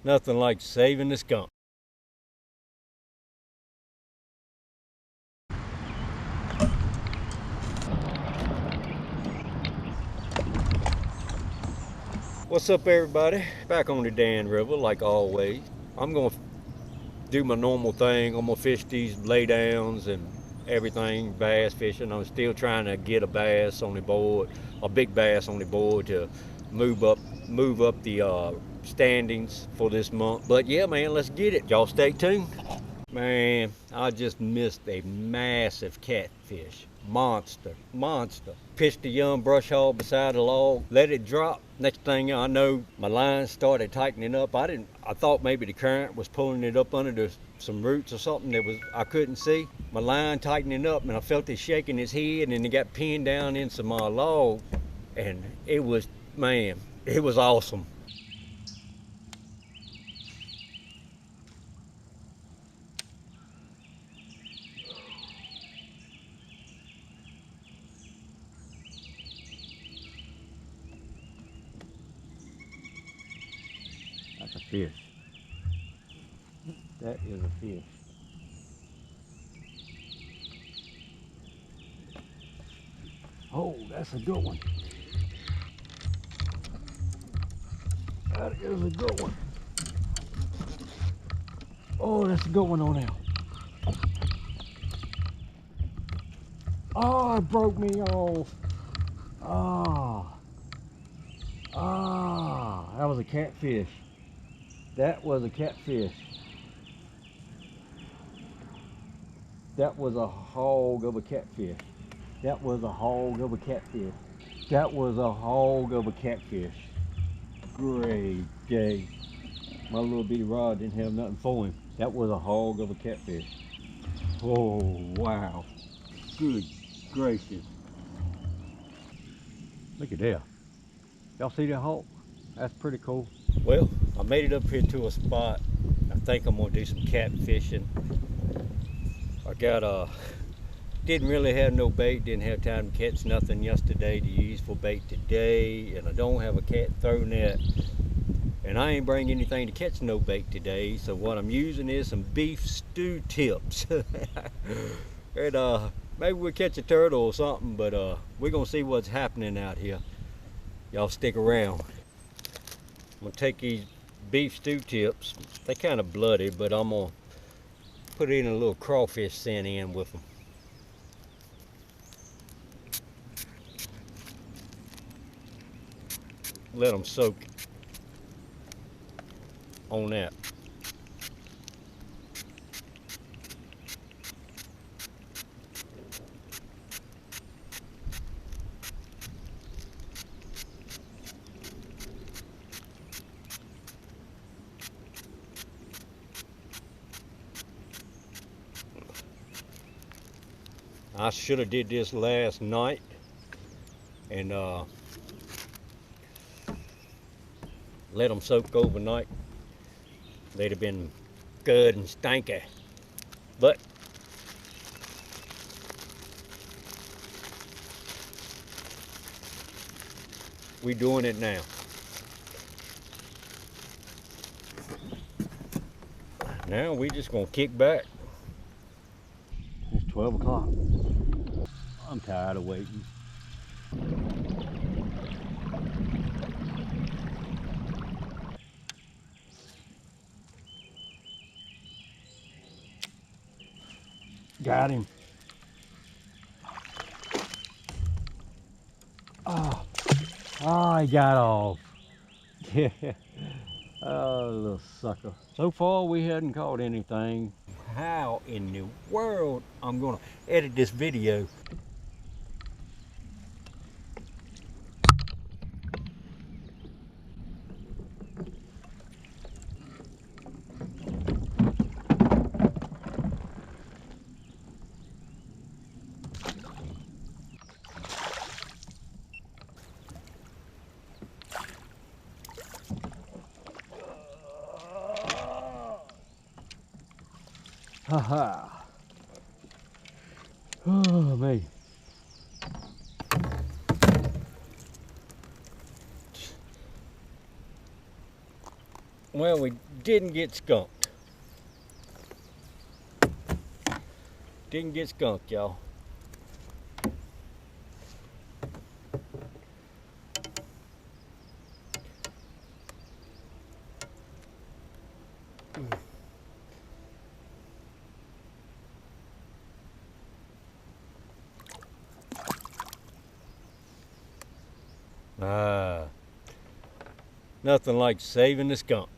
Nothing like saving the skunk. What's up, everybody? Back on the Dan River like always. I'm gonna do my normal thing. I'm gonna fish these laydowns and everything, bass fishing. I'm still trying to get a bass on the board, a big bass on the board to move up the standings for this month. But yeah, man, let's get it. Y'all stay tuned. Man, I just missed a massive catfish. Monster. Pitched a young brush hog beside the log, let it drop. Next thing I know, my line started tightening up. I thought maybe the current was pulling it up under some roots or something I couldn't see. My line tightening up, and I felt it shaking his head, and it got pinned down into my log, and it was, man, it was awesome. That's a fish. That is a fish. Oh, that's a good one. That is a good one. Oh, that's a good one on there. Oh, it broke me off. That was a catfish. That was a catfish. That was a hog of a catfish. That was a hog of a catfish. That was a hog of a catfish. Great day. My little bitty rod didn't have nothing for him. That was a hog of a catfish. Oh, wow. Good gracious. Look at that. Y'all see that hawk? That's pretty cool. Well, I made it up here to a spot. I think I'm gonna do some catfishing. I got didn't really have no bait, didn't have time to catch nothing yesterday to use for bait today, and I don't have a cat throw net, and I ain't bring anything to catch no bait today, so what I'm using is some beef stew tips. And maybe we'll catch a turtle or something, but we're gonna see what's happening out here. Y'all stick around. I'm gonna take these beef stew tips. They kind of bloody, but I'm gonna put in a little crawfish scent in with them. Let them soak on that. I should have did this last night and let them soak overnight. They'd have been good and stanky, but we doing it now. Now we just gonna kick back. It's 12 o'clock. I'm tired of waiting. Got him. Oh, he got off. Yeah. Oh, little sucker. So far, we hadn't caught anything. How in the world I'm gonna edit this video? Haha. Oh, man. Well, we didn't get skunked. Didn't get skunked, y'all. Nothing like saving the skunk.